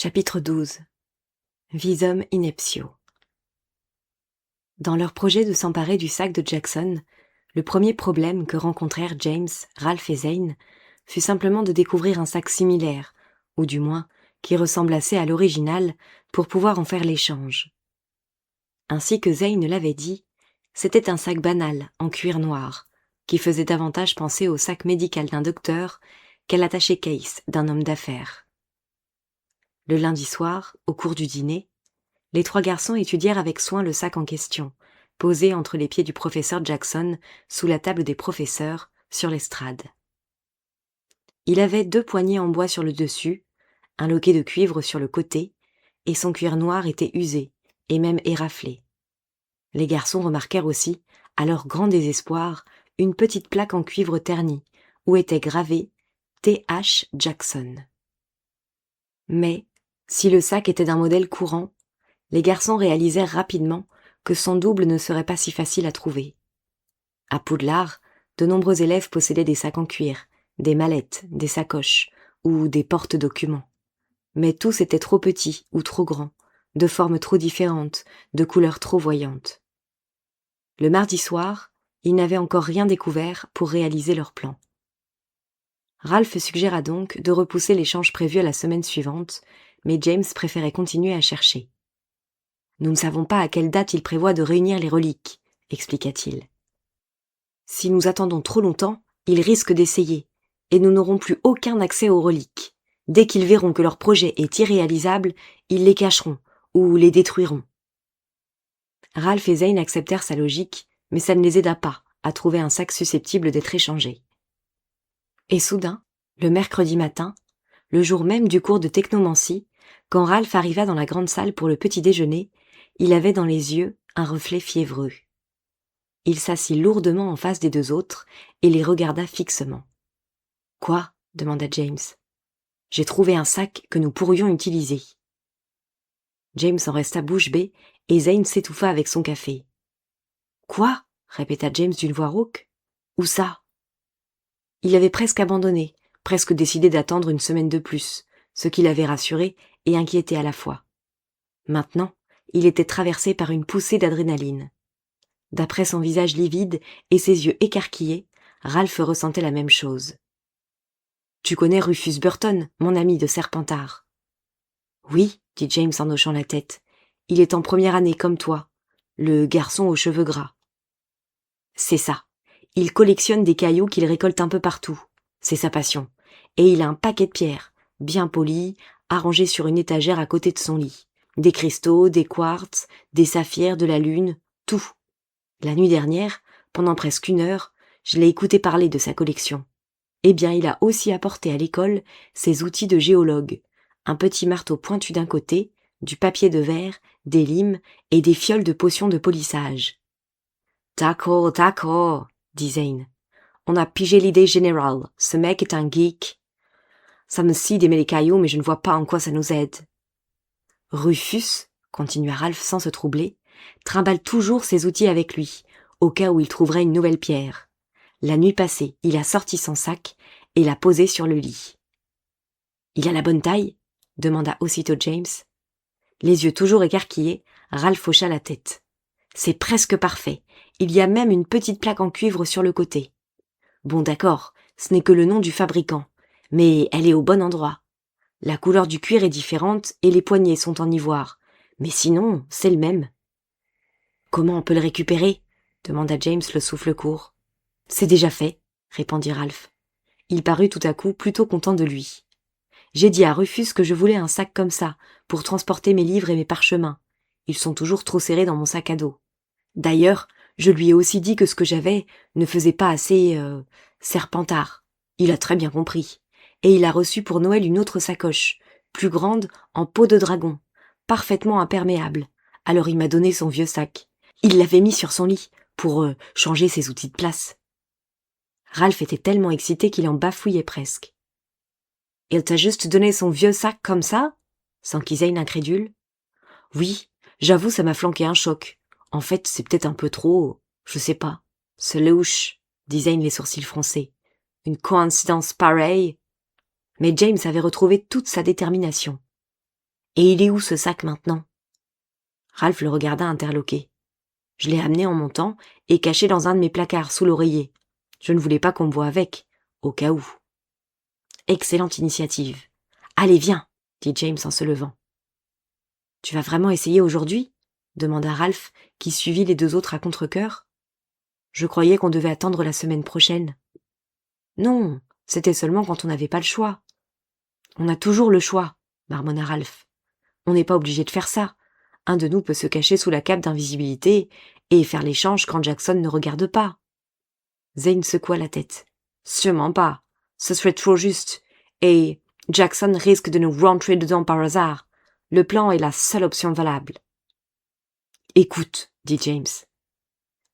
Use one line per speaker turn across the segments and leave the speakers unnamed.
Chapitre 12. Visum ineptio. Dans leur projet de s'emparer du sac de Jackson, le premier problème que rencontrèrent James, Ralph et Zane fut simplement de découvrir un sac similaire, ou du moins qui ressemble assez à l'original pour pouvoir en faire l'échange. Ainsi que Zane l'avait dit, c'était un sac banal en cuir noir, qui faisait davantage penser au sac médical d'un docteur qu'à l'attaché case d'un homme d'affaires. Le lundi soir, au cours du dîner, les trois garçons étudièrent avec soin le sac en question, posé entre les pieds du professeur Jackson sous la table des professeurs sur l'estrade. Il avait 2 poignées en bois sur le dessus, un loquet de cuivre sur le côté, et son cuir noir était usé et même éraflé. Les garçons remarquèrent aussi, à leur grand désespoir, une petite plaque en cuivre terni où était gravé T.H. Jackson. Mais, si le sac était d'un modèle courant, les garçons réalisèrent rapidement que son double ne serait pas si facile à trouver. À Poudlard, de nombreux élèves possédaient des sacs en cuir, des mallettes, des sacoches ou des porte-documents. Mais tous étaient trop petits ou trop grands, de formes trop différentes, de couleurs trop voyantes. Le mardi soir, ils n'avaient encore rien découvert pour réaliser leur plan. Ralph suggéra donc de repousser l'échange prévu à la semaine suivante, mais James préférait continuer à chercher. « Nous ne savons pas à quelle date il prévoit de réunir les reliques, » expliqua-t-il. « Si nous attendons trop longtemps, ils risquent d'essayer, et nous n'aurons plus aucun accès aux reliques. Dès qu'ils verront que leur projet est irréalisable, ils les cacheront ou les détruiront. » Ralph et Zane acceptèrent sa logique, mais ça ne les aida pas à trouver un sac susceptible d'être échangé. Et soudain, le mercredi matin, le jour même du cours de technomancie, quand Ralph arriva dans la grande salle pour le petit déjeuner, il avait dans les yeux un reflet fiévreux. Il s'assit lourdement en face des deux autres et les regarda fixement. « Quoi ?» demanda James. « J'ai trouvé un sac que nous pourrions utiliser. » James en resta bouche bée et Zane s'étouffa avec son café. « Quoi ?» répéta James d'une voix rauque. « Où ça ?» Il avait presque abandonné, presque décidé d'attendre une semaine de plus, ce qui l'avait rassuré et inquiété à la fois. Maintenant, il était traversé par une poussée d'adrénaline. D'après son visage livide et ses yeux écarquillés, Ralph ressentait la même chose. « Tu connais Rufus Burton, mon ami de Serpentard ?»« Oui, » dit James en hochant la tête. « Il est en première année comme toi, le garçon aux cheveux gras. »« C'est ça. Il collectionne des cailloux qu'il récolte un peu partout. C'est sa passion. Et il a un paquet de pierres, bien polies, arrangées sur une étagère à côté de son lit. Des cristaux, des quartz, des saphirs, de la lune, tout. La nuit dernière, pendant presque 1 heure, je l'ai écouté parler de sa collection. Eh bien, il a aussi apporté à l'école ses outils de géologue. Un petit marteau pointu d'un côté, du papier de verre, des limes et des fioles de potions de polissage. « D'accord, dit Zane. On a pigé l'idée générale. Ce mec est un geek. Ça me scie d'aimer les cailloux, mais je ne vois pas en quoi ça nous aide. » Rufus, continua Ralph sans se troubler, trimballe toujours ses outils avec lui, au cas où il trouverait une nouvelle pierre. La nuit passée, il a sorti son sac et l'a posé sur le lit. « Il a la bonne taille ?» demanda aussitôt James. Les yeux toujours écarquillés, Ralph hocha la tête. « C'est presque parfait. Il y a même une petite plaque en cuivre sur le côté. Bon d'accord, ce n'est que le nom du fabricant, mais elle est au bon endroit. La couleur du cuir est différente et les poignées sont en ivoire, mais sinon, c'est le même. »« Comment on peut le récupérer ?» demanda James le souffle court. « C'est déjà fait, » répondit Ralph. Il parut tout à coup plutôt content de lui. « J'ai dit à Rufus que je voulais un sac comme ça, pour transporter mes livres et mes parchemins. Ils sont toujours trop serrés dans mon sac à dos. D'ailleurs, je lui ai aussi dit que ce que j'avais ne faisait pas assez, Serpentard. Il a très bien compris. Et il a reçu pour Noël une autre sacoche, plus grande, en peau de dragon, parfaitement imperméable. Alors il m'a donné son vieux sac. Il l'avait mis sur son lit, pour changer ses outils de place. » Ralph était tellement excité qu'il en bafouillait presque. « Il t'a juste donné son vieux sac comme ça ?» s'enquit Zane incrédule. « Oui, j'avoue ça m'a flanqué un choc. En fait, c'est peut-être un peu trop, je sais pas. C'est louche, » dit Zane les sourcils froncés. « Une coïncidence pareille ?» Mais James avait retrouvé toute sa détermination. Et il est où ce sac maintenant ? Ralph le regarda interloqué. Je l'ai amené en montant et caché dans un de mes placards sous l'oreiller. Je ne voulais pas qu'on me voie avec, au cas où. Excellente initiative. Allez, viens, dit James en se levant. Tu vas vraiment essayer aujourd'hui ? Demanda Ralph, qui suivit les deux autres à contre-cœur. Je croyais qu'on devait attendre la semaine prochaine. Non, c'était seulement quand on n'avait pas le choix. On a toujours le choix, marmonna Ralph. On n'est pas obligé de faire ça. Un de nous peut se cacher sous la cape d'invisibilité et faire l'échange quand Jackson ne regarde pas. Zane secoua la tête. Sûrement pas. Ce serait trop juste. Et Jackson risque de nous rentrer dedans par hasard. Le plan est la seule option valable. Écoute, dit James.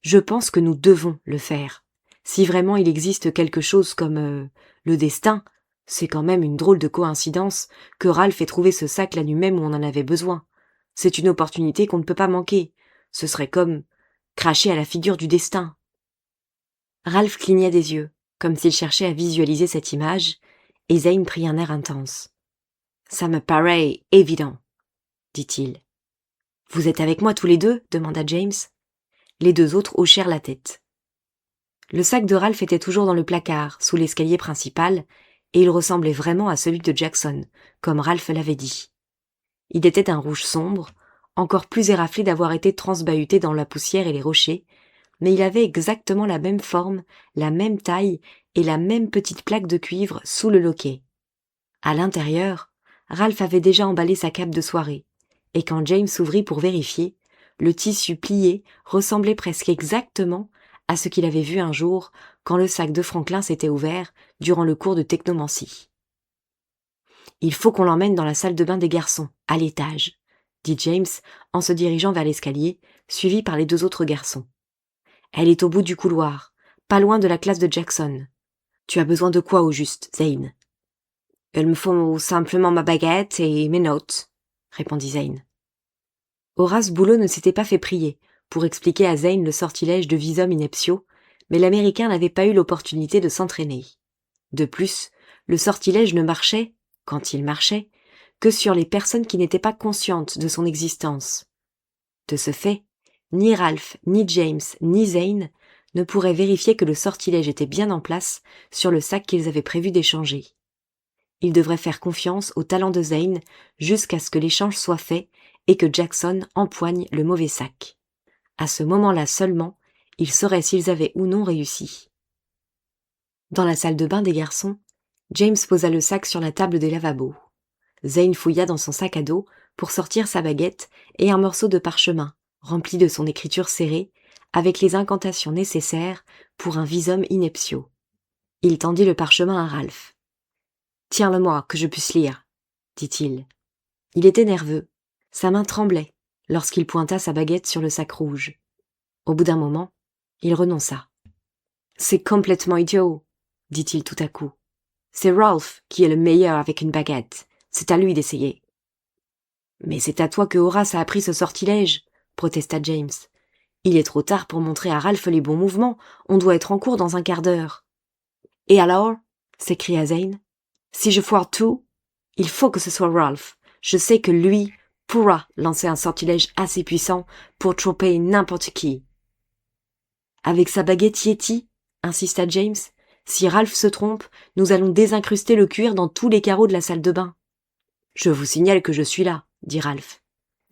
Je pense que nous devons le faire. Si vraiment il existe quelque chose comme le destin, c'est quand même une drôle de coïncidence que Ralph ait trouvé ce sac la nuit même où on en avait besoin. C'est une opportunité qu'on ne peut pas manquer. Ce serait comme cracher à la figure du destin. Ralph cligna des yeux, comme s'il cherchait à visualiser cette image, et Zane prit un air intense. « Ça me paraît évident, » dit-il. « Vous êtes avec moi tous les deux ?» demanda James. Les deux autres hochèrent la tête. Le sac de Ralph était toujours dans le placard, sous l'escalier principal, et il ressemblait vraiment à celui de Jackson, comme Ralph l'avait dit. Il était d'un rouge sombre, encore plus éraflé d'avoir été transbahuté dans la poussière et les rochers, mais il avait exactement la même forme, la même taille et la même petite plaque de cuivre sous le loquet. À l'intérieur, Ralph avait déjà emballé sa cape de soirée, et quand James ouvrit pour vérifier, le tissu plié ressemblait presque exactement à ce qu'il avait vu un jour quand le sac de Franklin s'était ouvert durant le cours de technomancie. « Il faut qu'on l'emmène dans la salle de bain des garçons, à l'étage, » dit James en se dirigeant vers l'escalier, suivi par les deux autres garçons. « Elle est au bout du couloir, pas loin de la classe de Jackson. Tu as besoin de quoi au juste, Zane ? » « Il me faut simplement ma baguette et mes notes, » répondit Zane. Horace Boulot ne s'était pas fait prier pour expliquer à Zane le sortilège de Visum Ineptio, mais l'Américain n'avait pas eu l'opportunité de s'entraîner. De plus, le sortilège ne marchait, quand il marchait, que sur les personnes qui n'étaient pas conscientes de son existence. De ce fait, ni Ralph, ni James, ni Zane ne pourraient vérifier que le sortilège était bien en place sur le sac qu'ils avaient prévu d'échanger. Ils devraient faire confiance au talent de Zane jusqu'à ce que l'échange soit fait et que Jackson empoigne le mauvais sac. À ce moment-là seulement, ils sauraient s'ils avaient ou non réussi. Dans la salle de bain des garçons, James posa le sac sur la table des lavabos. Zane fouilla dans son sac à dos pour sortir sa baguette et un morceau de parchemin, rempli de son écriture serrée, avec les incantations nécessaires pour un visum ineptio. Il tendit le parchemin à Ralph. « Tiens-le-moi, que je puisse lire, » dit-il. Il était nerveux. Sa main tremblait lorsqu'il pointa sa baguette sur le sac rouge. Au bout d'un moment, il renonça. « C'est complètement idiot, » dit-il tout à coup. « C'est Ralph qui est le meilleur avec une baguette. C'est à lui d'essayer. »« Mais c'est à toi que Horace a appris ce sortilège, » protesta James. « Il est trop tard pour montrer à Ralph les bons mouvements. On doit être en cours dans un quart d'heure. »« Et alors ?» s'écria Zane. « Si je foire tout, il faut que ce soit Ralph. Je sais que lui pourra lancer un sortilège assez puissant pour tromper n'importe qui. » « Avec sa baguette Yeti, » insista James. « Si Ralph se trompe, nous allons désincruster le cuir dans tous les carreaux de la salle de bain. »« Je vous signale que je suis là, » dit Ralph.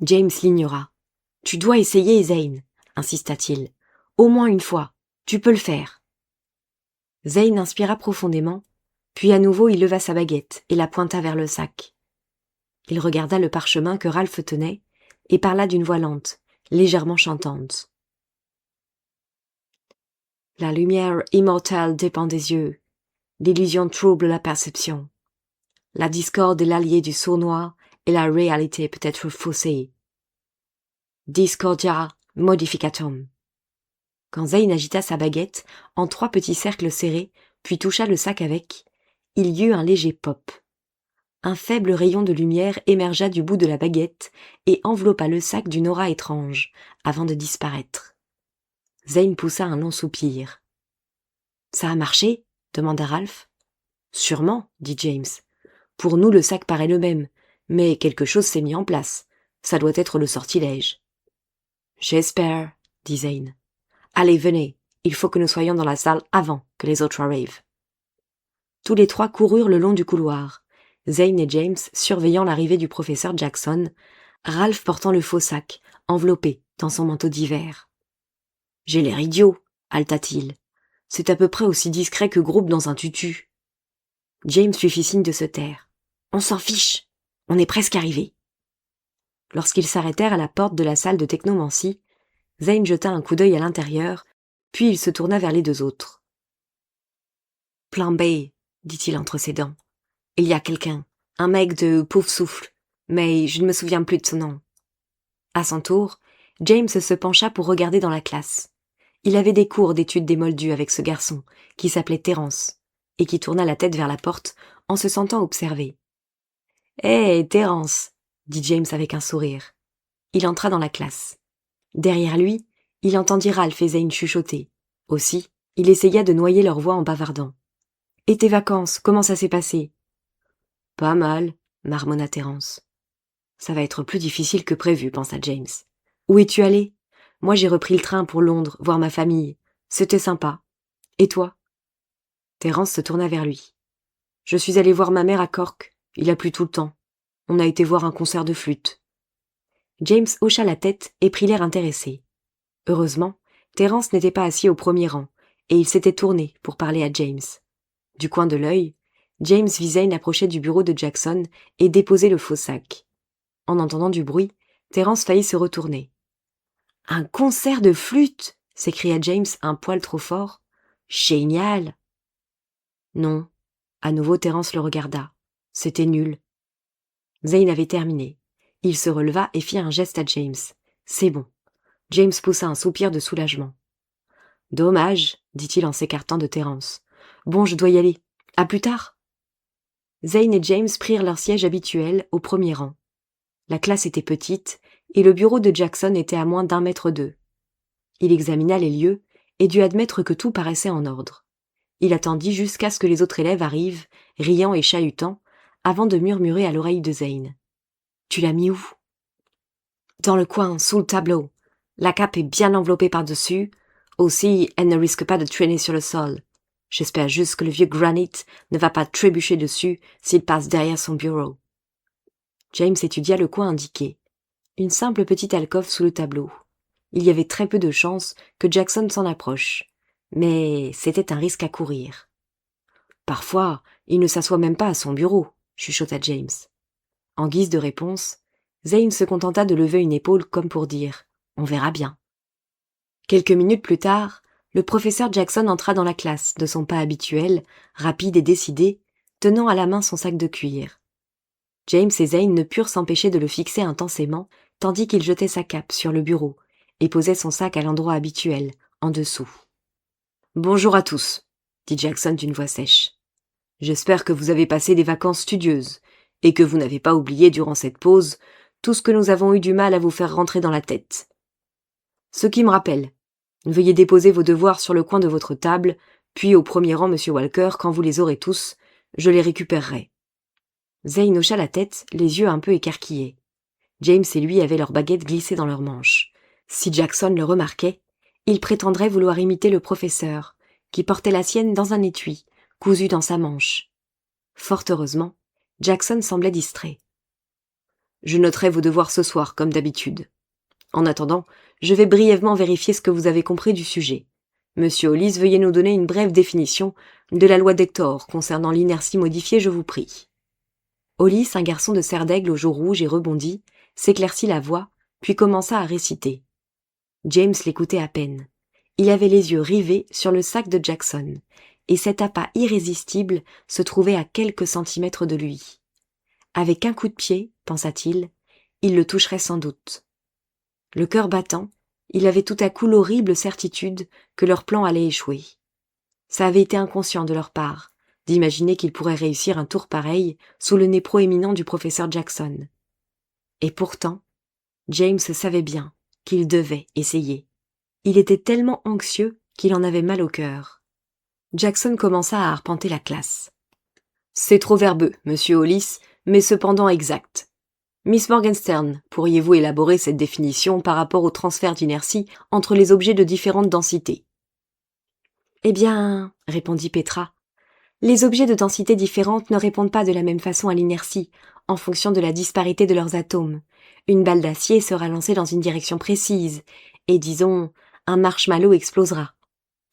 James l'ignora. « Tu dois essayer, Zane, » insista-t-il. « Au moins une fois. Tu peux le faire. » Zane inspira profondément, puis à nouveau il leva sa baguette et la pointa vers le sac. Il regarda le parchemin que Ralph tenait et parla d'une voix lente, légèrement chantante. « La lumière immortelle dépend des yeux. L'illusion trouble la perception. La discorde est l'allié du sournois et la réalité peut être faussée. Discordia modificatum. » Quand Zane agita sa baguette en 3 petits cercles serrés, puis toucha le sac avec, il y eut un léger pop. Un faible rayon de lumière émergea du bout de la baguette et enveloppa le sac d'une aura étrange, avant de disparaître. Zane poussa un long soupir. « Ça a marché ?» demanda Ralph. « Sûrement, » dit James. « Pour nous, le sac paraît le même, Mais quelque chose s'est mis en place. Ça doit être le sortilège. J'espère, dit Zane. Allez, venez, il faut que nous soyons dans la salle avant que les autres arrivent. Tous les trois coururent le long du couloir, Zane et James surveillant l'arrivée du professeur Jackson, Ralph portant le faux sac, enveloppé dans son manteau d'hiver. « J'ai l'air idiot, haleta-t-il. C'est à peu près aussi discret que groupe dans un tutu. » James lui fit signe de se taire. « On s'en fiche, on est presque arrivés. » Lorsqu'ils s'arrêtèrent à la porte de la salle de technomancie, Zane jeta un coup d'œil à l'intérieur, puis il se tourna vers les deux autres. « Plan B, dit-il entre ses dents. Il y a quelqu'un, un mec de Pouf Souffle, mais je ne me souviens plus de son nom. » À son tour, James se pencha pour regarder dans la classe. Il avait des cours d'études des moldus avec ce garçon, qui s'appelait Terence, et qui tourna la tête vers la porte en se sentant observé. « Hé, Terence !» dit James avec un sourire. Il entra dans la classe. Derrière lui, il entendit Ralph et Zane chuchoter. Aussi, il essaya de noyer leur voix en bavardant. « Et tes vacances, comment ça s'est passé ?»« Pas mal, » marmonna Terence. « Ça va être plus difficile que prévu, pensa James. « Où es-tu allé ? Moi j'ai repris le train pour Londres, voir ma famille. C'était sympa. Et toi ?» Terence se tourna vers lui. « Je suis allé voir ma mère à Cork. Il a plu tout le temps. On a été voir un concert de flûte. » James hocha la tête et prit l'air intéressé. Heureusement, Terence n'était pas assis au premier rang, et il s'était tourné pour parler à James. Du coin de l'œil, James vit Zane approcher du bureau de Jackson et déposer le faux sac. En entendant du bruit, Terence faillit se retourner. « Un concert de flûte !» s'écria James un poil trop fort. « Génial !» Non. À nouveau Terence le regarda. C'était nul. Zane avait terminé. Il se releva et fit un geste à James. « C'est bon. » James poussa un soupir de soulagement. « Dommage, dit-il en s'écartant de Terence. « Bon, je dois y aller. À plus tard !» Zane et James prirent leur siège habituel au premier rang. La classe était petite et le bureau de Jackson était à moins d'1 mètre d'eux. Il examina les lieux et dut admettre que tout paraissait en ordre. Il attendit jusqu'à ce que les autres élèves arrivent, riant et chahutant, avant de murmurer à l'oreille de Zane. « Tu l'as mis où ?»« Dans le coin, sous le tableau. La cape est bien enveloppée par-dessus. Aussi, elle ne risque pas de traîner sur le sol. J'espère juste que le vieux Granit ne va pas trébucher dessus s'il passe derrière son bureau. » James étudia le coin indiqué. Une simple petite alcôve sous le tableau. Il y avait très peu de chances que Jackson s'en approche, mais c'était un risque à courir. Parfois, il ne s'assoit même pas à son bureau, chuchota James. En guise de réponse, Zane se contenta de lever une épaule comme pour dire « On verra bien ». Quelques minutes plus tard, le professeur Jackson entra dans la classe de son pas habituel, rapide et décidé, tenant à la main son sac de cuir. James et Zane ne purent s'empêcher de le fixer intensément, tandis qu'il jetait sa cape sur le bureau et posait son sac à l'endroit habituel, en dessous. « Bonjour à tous, » dit Jackson d'une voix sèche. « J'espère que vous avez passé des vacances studieuses et que vous n'avez pas oublié durant cette pause tout ce que nous avons eu du mal à vous faire rentrer dans la tête. Ce qui me rappelle, veuillez déposer vos devoirs sur le coin de votre table, puis au premier rang, Monsieur Walker, quand vous les aurez tous, je les récupérerai. » Zane hocha la tête, les yeux un peu écarquillés. James et lui avaient leurs baguettes glissées dans leurs manches. Si Jackson le remarquait, il prétendrait vouloir imiter le professeur, qui portait la sienne dans un étui, cousu dans sa manche. Fort heureusement, Jackson semblait distrait. « Je noterai vos devoirs ce soir, comme d'habitude. En attendant, je vais brièvement vérifier ce que vous avez compris du sujet. Monsieur Hollis, veuillez nous donner une brève définition de la loi d'Hector concernant l'inertie modifiée, je vous prie. » Hollis, un garçon de serre d'aigle aux joues rouges et rebondis, s'éclaircit la voix, puis commença à réciter. James l'écoutait à peine. Il avait les yeux rivés sur le sac de Jackson, et cet appât irrésistible se trouvait à quelques centimètres de lui. Avec un coup de pied, pensa-t-il, il le toucherait sans doute. Le cœur battant, il avait tout à coup l'horrible certitude que leur plan allait échouer. Ça avait été inconscient de leur part, d'imaginer qu'ils pourraient réussir un tour pareil sous le nez proéminent du professeur Jackson. Et pourtant, James savait bien qu'il devait essayer. Il était tellement anxieux qu'il en avait mal au cœur. Jackson commença à arpenter la classe. « C'est trop verbeux, monsieur Hollis, mais cependant exact. Miss Morgenstern, pourriez-vous élaborer cette définition par rapport au transfert d'inertie entre les objets de différentes densités ? Eh bien, répondit Petra, les objets de densités différentes ne répondent pas de la même façon à l'inertie, en fonction de la disparité de leurs atomes. Une balle d'acier sera lancée dans une direction précise, et disons, un marshmallow explosera.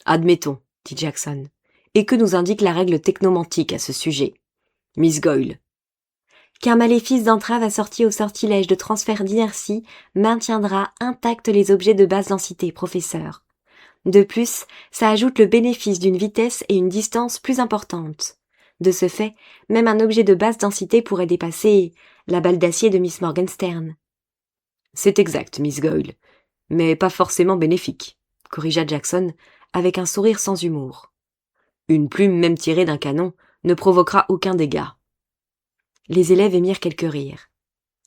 Admettons, dit Jackson. Et que nous indique la règle technomantique à ce sujet ? Miss Goyle. Qu'un maléfice d'entrave assorti au sortilège de transfert d'inertie maintiendra intacts les objets de basse densité, professeur. De plus, ça ajoute le bénéfice d'une vitesse et une distance plus importantes. De ce fait, même un objet de basse densité pourrait dépasser la balle d'acier de Miss Morgenstern. C'est exact, Miss Goyle, mais pas forcément bénéfique, corrigea Jackson avec un sourire sans humour. Une plume même tirée d'un canon ne provoquera aucun dégât. Les élèves émirent quelques rires.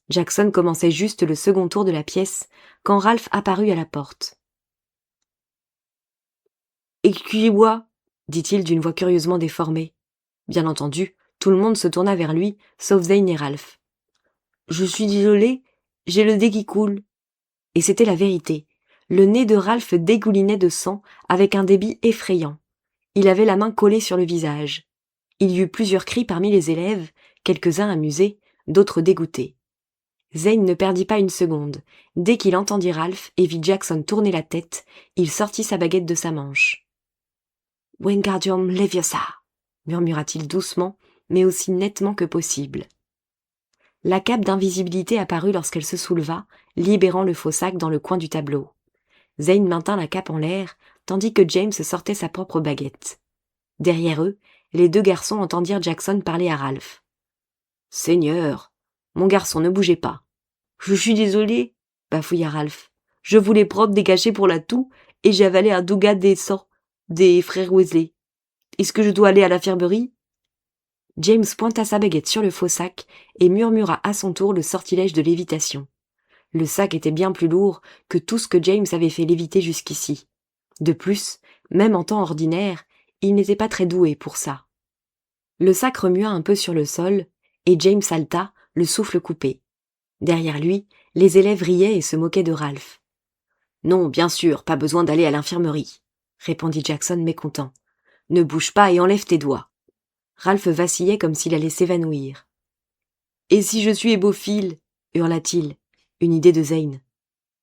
Jackson commençait juste le second tour de la pièce quand Ralph apparut à la porte. « Excusez-moi, dit-il d'une voix curieusement déformée. Bien entendu, tout le monde se tourna vers lui, sauf Zane et Ralph. « Je suis désolé, j'ai le nez qui coule. » Et c'était la vérité. Le nez de Ralph dégoulinait de sang avec un débit effrayant. Il avait la main collée sur le visage. Il y eut plusieurs cris parmi les élèves, quelques-uns amusés, d'autres dégoûtés. Zane ne perdit pas une seconde. Dès qu'il entendit Ralph et vit Jackson tourner la tête, il sortit sa baguette de sa manche. « Wingardium Leviosa » murmura-t-il doucement, mais aussi nettement que possible. La cape d'invisibilité apparut lorsqu'elle se souleva, libérant le faux sac dans le coin du tableau. Zane maintint la cape en l'air, tandis que James sortait sa propre baguette. Derrière eux, les deux garçons entendirent Jackson parler à Ralph. « Seigneur, mon garçon, ne bougez pas. »« Je suis désolé, » bafouilla Ralph. « Je voulais prendre des cachets pour la toux et j'ai avalé un dougat des frères Weasley. Est-ce que je dois aller à l'infirmerie ?» James pointa sa baguette sur le faux sac et murmura à son tour le sortilège de lévitation. Le sac était bien plus lourd que tout ce que James avait fait léviter jusqu'ici. De plus, même en temps ordinaire, il n'était pas très doué pour ça. Le sac remua un peu sur le sol, et James halta, le souffle coupé. Derrière lui, les élèves riaient et se moquaient de Ralph. « Non, bien sûr, pas besoin d'aller à l'infirmerie, » répondit Jackson mécontent. « Ne bouge pas et enlève tes doigts. » Ralph vacillait comme s'il allait s'évanouir. « Et si je suis hémophile » hurla-t-il. Une idée de Zane.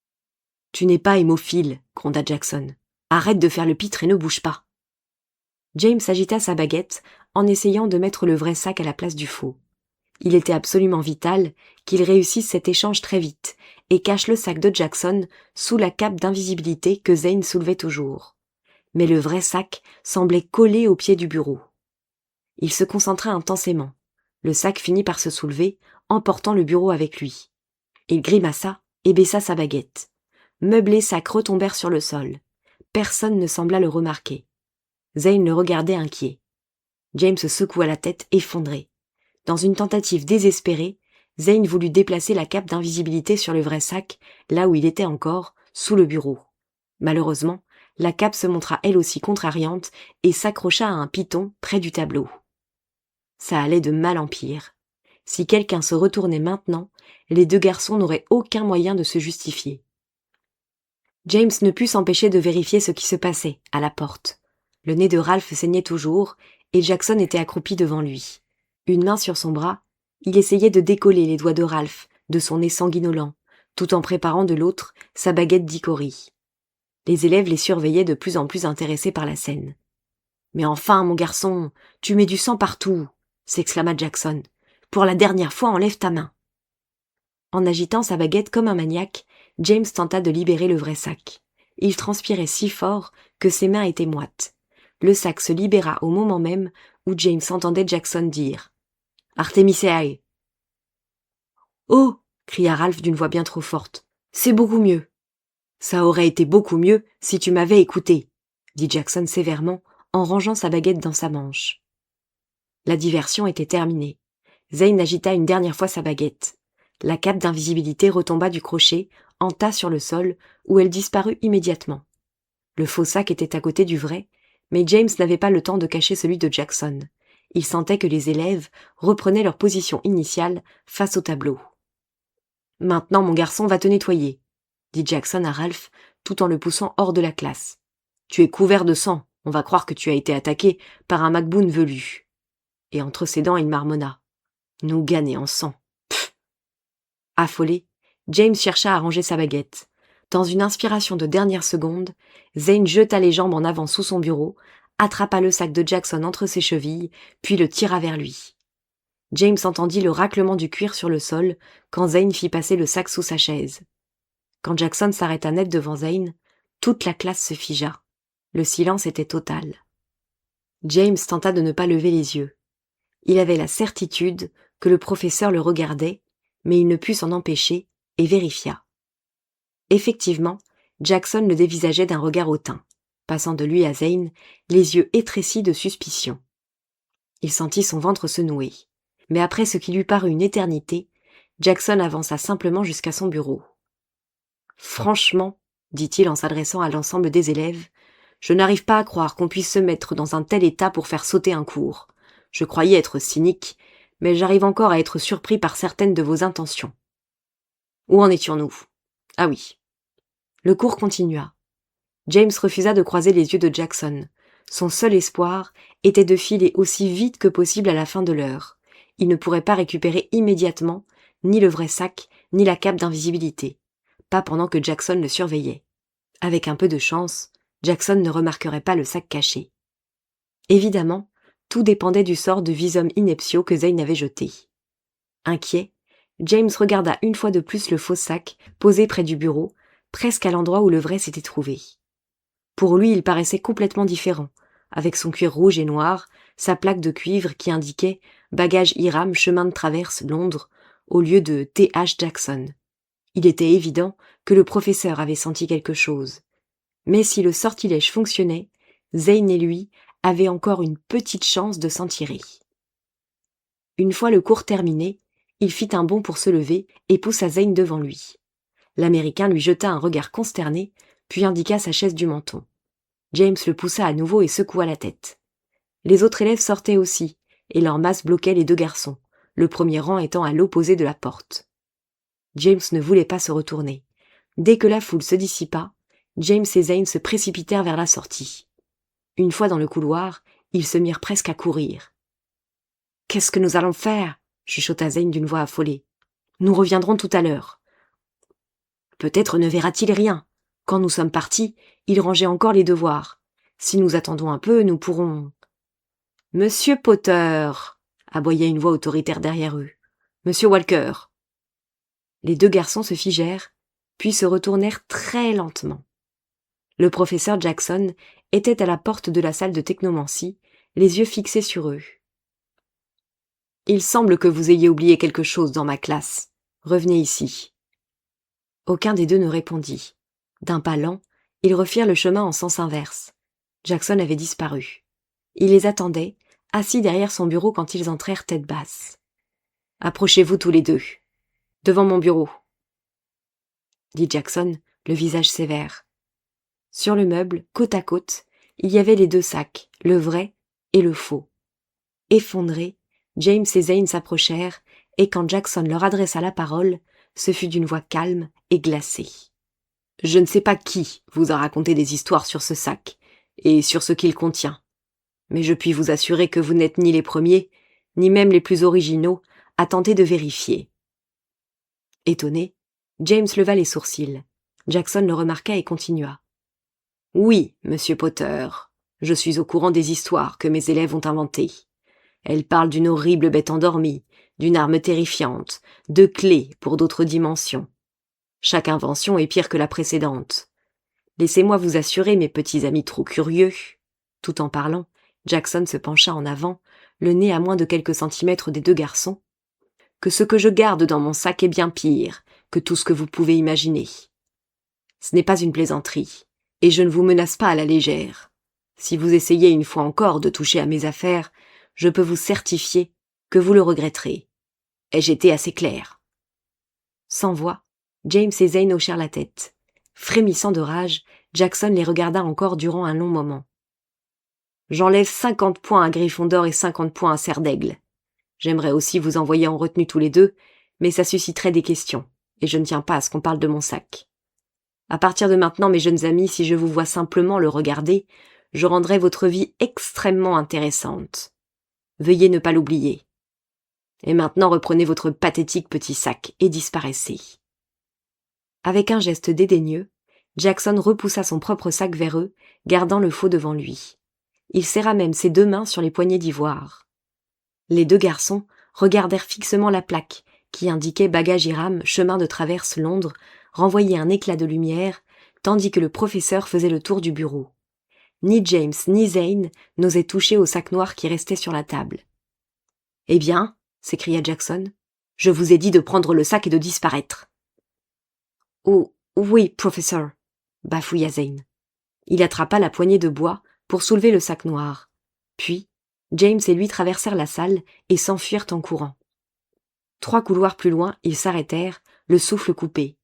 « Tu n'es pas hémophile » gronda Jackson. « Arrête de faire le pitre et ne bouge pas. » James agita sa baguette en essayant de mettre le vrai sac à la place du faux. Il était absolument vital qu'il réussisse cet échange très vite et cache le sac de Jackson sous la cape d'invisibilité que Zane soulevait toujours. Mais le vrai sac semblait collé au pied du bureau. Il se concentra intensément. Le sac finit par se soulever, emportant le bureau avec lui. Il grimaça et baissa sa baguette. Meubles et sacs retombèrent sur le sol. Personne ne sembla le remarquer. Zane le regardait inquiet. James secoua la tête effondré. Dans une tentative désespérée, Zane voulut déplacer la cape d'invisibilité sur le vrai sac, là où il était encore, sous le bureau. Malheureusement, la cape se montra elle aussi contrariante et s'accrocha à un piton près du tableau. Ça allait de mal en pire. Si quelqu'un se retournait maintenant, les deux garçons n'auraient aucun moyen de se justifier. James ne put s'empêcher de vérifier ce qui se passait, à la porte. Le nez de Ralph saignait toujours, et Jackson était accroupi devant lui. Une main sur son bras, il essayait de décoller les doigts de Ralph de son nez sanguinolent, tout en préparant de l'autre sa baguette d'Icori. Les élèves les surveillaient de plus en plus intéressés par la scène. « Mais enfin, mon garçon, tu mets du sang partout !» s'exclama Jackson. « Pour la dernière fois, enlève ta main !» En agitant sa baguette comme un maniaque, James tenta de libérer le vrai sac. Il transpirait si fort que ses mains étaient moites. Le sac se libéra au moment même où James entendait Jackson dire « Artemisae !» « Oh !» cria Ralph d'une voix bien trop forte. « C'est beaucoup mieux !»« Ça aurait été beaucoup mieux si tu m'avais écouté !» dit Jackson sévèrement en rangeant sa baguette dans sa manche. La diversion était terminée. Zane agita une dernière fois sa baguette. La cape d'invisibilité retomba du crochet, en tas sur le sol, où elle disparut immédiatement. Le faux sac était à côté du vrai, mais James n'avait pas le temps de cacher celui de Jackson. Il sentait que les élèves reprenaient leur position initiale face au tableau. « Maintenant, mon garçon va te nettoyer, » dit Jackson à Ralph, tout en le poussant hors de la classe. « Tu es couvert de sang, on va croire que tu as été attaqué par un McBoone velu. » Et entre ses dents, il marmonna. « Nous gagner en sang. » Pfff. Affolé, James chercha à ranger sa baguette. Dans une inspiration de dernière seconde, Zane jeta les jambes en avant sous son bureau, attrapa le sac de Jackson entre ses chevilles, puis le tira vers lui. James entendit le raclement du cuir sur le sol quand Zane fit passer le sac sous sa chaise. Quand Jackson s'arrêta net devant Zane, toute la classe se figea. Le silence était total. James tenta de ne pas lever les yeux. Il avait la certitude que le professeur le regardait, mais il ne put s'en empêcher et vérifia. Effectivement, Jackson le dévisageait d'un regard hautain, passant de lui à Zane, les yeux étrécis de suspicion. Il sentit son ventre se nouer, mais après ce qui lui parut une éternité, Jackson avança simplement jusqu'à son bureau. « Franchement, » dit-il en s'adressant à l'ensemble des élèves, « je n'arrive pas à croire qu'on puisse se mettre dans un tel état pour faire sauter un cours. Je croyais être cynique, mais j'arrive encore à être surpris par certaines de vos intentions. » Où en étions-nous ? Ah oui. Le cours continua. James refusa de croiser les yeux de Jackson. Son seul espoir était de filer aussi vite que possible à la fin de l'heure. Il ne pourrait pas récupérer immédiatement ni le vrai sac, ni la cape d'invisibilité. Pas pendant que Jackson le surveillait. Avec un peu de chance, Jackson ne remarquerait pas le sac caché. Évidemment, tout dépendait du sort de visum ineptio que Zane avait jeté. Inquiet, James regarda une fois de plus le faux sac posé près du bureau, presque à l'endroit où le vrai s'était trouvé. Pour lui, il paraissait complètement différent, avec son cuir rouge et noir, sa plaque de cuivre qui indiquait « Bagage Hiram, chemin de traverse, Londres », au lieu de « T.H. Jackson ». Il était évident que le professeur avait senti quelque chose. Mais si le sortilège fonctionnait, Zane et lui avaient encore une petite chance de s'en tirer. Une fois le cours terminé, il fit un bond pour se lever et poussa Zane devant lui. L'Américain lui jeta un regard consterné, puis indiqua sa chaise du menton. James le poussa à nouveau et secoua la tête. Les autres élèves sortaient aussi, et leur masse bloquait les deux garçons, le premier rang étant à l'opposé de la porte. James ne voulait pas se retourner. Dès que la foule se dissipa, James et Zane se précipitèrent vers la sortie. Une fois dans le couloir, ils se mirent presque à courir. « Qu'est-ce que nous allons faire ?» chuchota Zane d'une voix affolée. « Nous reviendrons tout à l'heure. » Peut-être ne verra-t-il rien. Quand nous sommes partis, il rangeait encore les devoirs. Si nous attendons un peu, nous pourrons... « Monsieur Potter !» aboya une voix autoritaire derrière eux. « Monsieur Walker !» Les deux garçons se figèrent, puis se retournèrent très lentement. Le professeur Jackson était à la porte de la salle de technomancie, les yeux fixés sur eux. « Il semble que vous ayez oublié quelque chose dans ma classe. Revenez ici. » Aucun des deux ne répondit. D'un pas lent, ils refirent le chemin en sens inverse. Jackson avait disparu. Il les attendait, assis derrière son bureau quand ils entrèrent tête basse. « Approchez-vous tous les deux. Devant mon bureau. » dit Jackson, le visage sévère. Sur le meuble, côte à côte, il y avait les deux sacs, le vrai et le faux. Effondrés, James et Zane s'approchèrent, et quand Jackson leur adressa la parole, ce fut d'une voix calme et glacée. « Je ne sais pas qui vous a raconté des histoires sur ce sac, et sur ce qu'il contient. Mais je puis vous assurer que vous n'êtes ni les premiers, ni même les plus originaux, à tenter de vérifier. » Étonné, James leva les sourcils. Jackson le remarqua et continua. « Oui, monsieur Potter, je suis au courant des histoires que mes élèves ont inventées. Elles parlent d'une horrible bête endormie, d'une arme terrifiante, de clés pour d'autres dimensions. Chaque invention est pire que la précédente. Laissez-moi vous assurer, mes petits amis trop curieux. » Tout en parlant, Jackson se pencha en avant, le nez à moins de quelques centimètres des deux garçons, que ce que je garde dans mon sac est bien pire que tout ce que vous pouvez imaginer. Ce n'est pas une plaisanterie, et je ne vous menace pas à la légère. Si vous essayez une fois encore de toucher à mes affaires, je peux vous certifier que vous le regretterez. Ai-je été assez clair ? Sans voix, James et Zane hochèrent la tête. Frémissant de rage, Jackson les regarda encore durant un long moment. « J'enlève 50 points à Gryffondor et 50 points à Serre d'Aigle. J'aimerais aussi vous envoyer en retenue tous les deux, mais ça susciterait des questions. et je ne tiens pas à ce qu'on parle de mon sac. À partir de maintenant, mes jeunes amis, si je vous vois simplement le regarder, je rendrai votre vie extrêmement intéressante. Veuillez ne pas l'oublier. Et maintenant reprenez votre pathétique petit sac et disparaissez. » Avec un geste dédaigneux, Jackson repoussa son propre sac vers eux, gardant le faux devant lui. Il serra même ses 2 mains sur les poignées d'ivoire. Les 2 garçons regardèrent fixement la plaque qui indiquait Bagage Hiram, chemin de traverse Londres, renvoyait un éclat de lumière, tandis que le professeur faisait le tour du bureau. Ni James ni Zane n'osaient toucher au sac noir qui restait sur la table. « Eh bien, » s'écria Jackson, « je vous ai dit de prendre le sac et de disparaître. »« Oh, oui, professeur, » bafouilla Zane. Il attrapa la poignée de bois pour soulever le sac noir. Puis, James et lui traversèrent la salle et s'enfuirent en courant. 3 couloirs plus loin, ils s'arrêtèrent, le souffle coupé.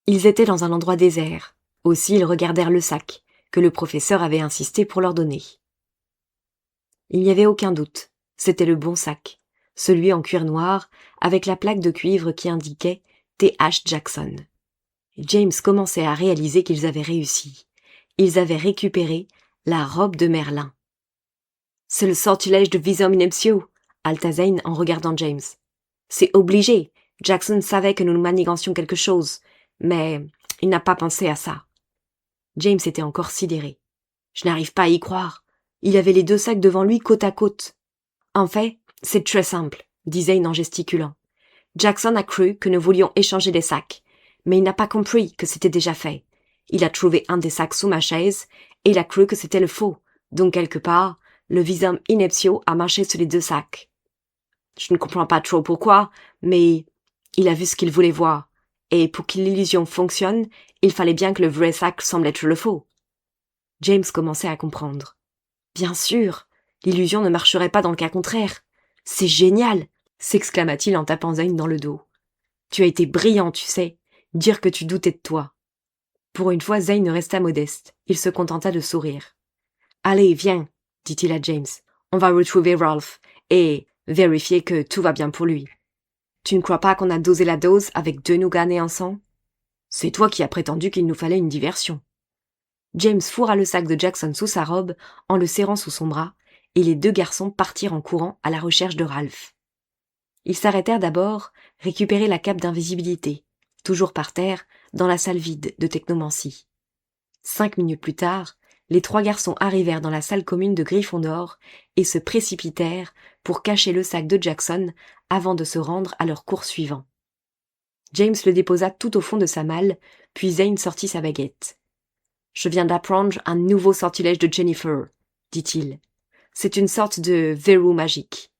Ils étaient dans un endroit désert. Aussi, ils regardèrent le sac, que le professeur avait insisté pour leur donner. Il n'y avait aucun doute, c'était le bon sac, celui en cuir noir, avec la plaque de cuivre qui indiquait T.H. Jackson. James commençait à réaliser qu'ils avaient réussi. Ils avaient récupéré la robe de Merlin. « C'est le sortilège de Visum Ineptio » halta Zane en regardant James. « C'est obligé. Jackson savait que nous manigancions quelque chose, mais il n'a pas pensé à ça. » James était encore sidéré. « Je n'arrive pas à y croire. Il avait les 2 sacs devant lui côte à côte. »« En fait, c'est très simple, » dit Zane en gesticulant. « Jackson a cru que nous voulions échanger des sacs, mais il n'a pas compris que c'était déjà fait. Il a trouvé un des sacs sous ma chaise, et il a cru que c'était le faux. Donc quelque part, le Visum Ineptio a marché sur les 2 sacs. Je ne comprends pas trop pourquoi, mais il a vu ce qu'il voulait voir. Et pour que l'illusion fonctionne, il fallait bien que le vrai sac semble être le faux. » James commençait à comprendre. « Bien sûr, l'illusion ne marcherait pas dans le cas contraire. C'est génial !» s'exclama-t-il en tapant Zane dans le dos. « Tu as été brillant, tu sais. Dire que tu doutais de toi. » Pour une fois, Zane resta modeste. Il se contenta de sourire. « Allez, viens, » dit-il à James. « On va retrouver Ralph et vérifier que tout va bien pour lui. Tu ne crois pas qu'on a dosé la dose avec 2 nougats nés en sang ? C'est toi qui as prétendu qu'il nous fallait une diversion. » James fourra le sac de Jackson sous sa robe en le serrant sous son bras, et les 2 garçons partirent en courant à la recherche de Ralph. Ils s'arrêtèrent d'abord, récupérer la cape d'invisibilité, toujours par terre, dans la salle vide de technomancie. 5 minutes plus tard, les 3 garçons arrivèrent dans la salle commune de Gryffondor et se précipitèrent pour cacher le sac de Jackson avant de se rendre à leur cours suivant. James le déposa tout au fond de sa malle, puis Zane sortit sa baguette. « Je viens d'apprendre un nouveau sortilège de Jennifer, » dit-il. « C'est une sorte de verrou magique. »«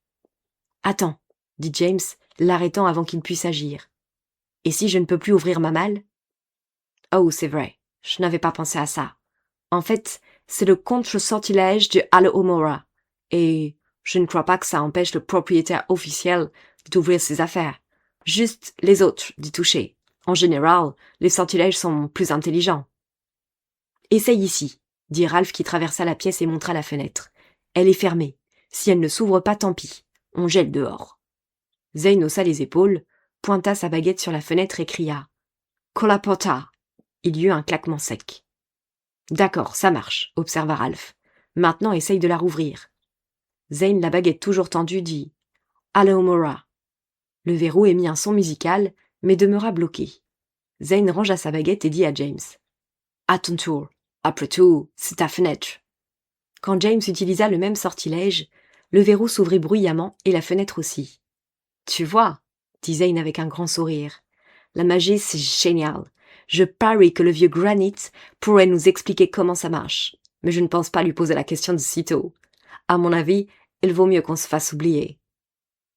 Attends, » dit James, l'arrêtant avant qu'il puisse agir. « Et si je ne peux plus ouvrir ma malle ?»« Oh, c'est vrai, je n'avais pas pensé à ça. En fait, c'est le contre-sortilège de Alohomora, et je ne crois pas que ça empêche le propriétaire officiel d'ouvrir ses affaires. Juste les autres d'y toucher. En général, les sortilèges sont plus intelligents. »« Essaye ici, » dit Ralph qui traversa la pièce et montra la fenêtre. « Elle est fermée. Si elle ne s'ouvre pas, tant pis. On gèle dehors. » Zane haussa les épaules, pointa sa baguette sur la fenêtre et cria « Con la porta !» Il y eut un claquement sec. « D'accord, ça marche, » observa Ralph. « Maintenant, essaye de la rouvrir. » Zane, la baguette toujours tendue, dit « Alohomora !» Le verrou émit un son musical, mais demeura bloqué. Zane rangea sa baguette et dit à James « À ton tour. Après tout, c'est ta fenêtre. » Quand James utilisa le même sortilège, le verrou s'ouvrit bruyamment et la fenêtre aussi. « Tu vois, » dit Zane avec un grand sourire. « La magie, c'est génial. Je parie que le vieux Granit pourrait nous expliquer comment ça marche. Mais je ne pense pas lui poser la question de sitôt. À mon avis, il vaut mieux qu'on se fasse oublier. »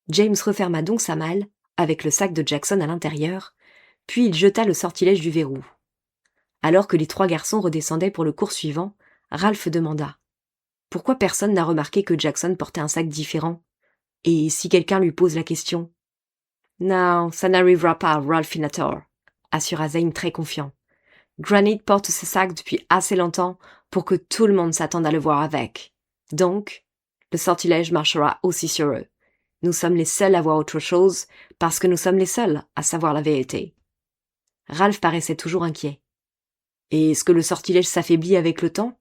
James referma donc sa malle, avec le sac de Jackson à l'intérieur, puis il jeta le sortilège du verrou. Alors que les 3 garçons redescendaient pour le cours suivant, Ralph demanda « Pourquoi personne n'a remarqué que Jackson portait un sac différent ? Et si quelqu'un lui pose la question ?»« Non, ça n'arrivera pas, Ralphinator, » assura Zane très confiant. « Granit porte ce sac depuis assez longtemps pour que tout le monde s'attende à le voir avec. Donc, le sortilège marchera aussi sur eux. Nous sommes les seuls à voir autre chose parce que nous sommes les seuls à savoir la vérité. » Ralph paraissait toujours inquiet. Et est-ce que le sortilège s'affaiblit avec le temps?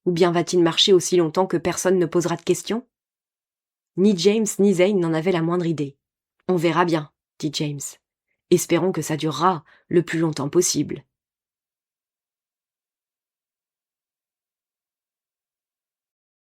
Ou bien va-t-il marcher aussi longtemps que personne ne posera de questions? Ni James ni Zane n'en avaient la moindre idée. On verra bien, dit James. Espérons que ça durera le plus longtemps possible.